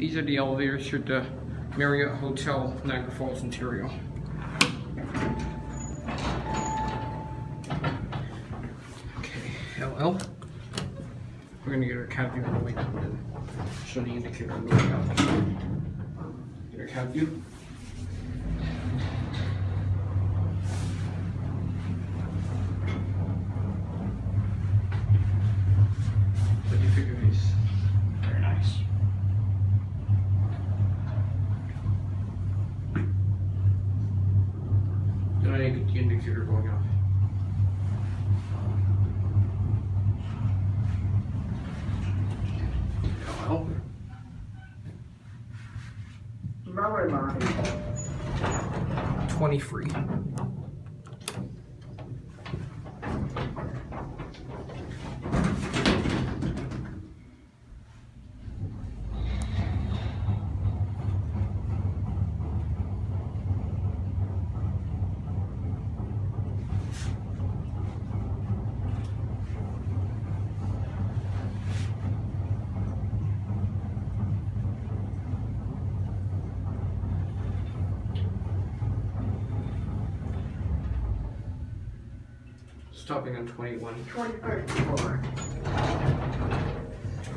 These are the elevators here at the Marriott Hotel, Niagara Falls, Ontario. Okay, LL. We're gonna get our cab view on the way down and show the indicator on the way down. Get our cab view. What do you figure of these? Very nice. Then I get the indicator going off. LL. Very nice. 20 free. Stopping on 21. 24.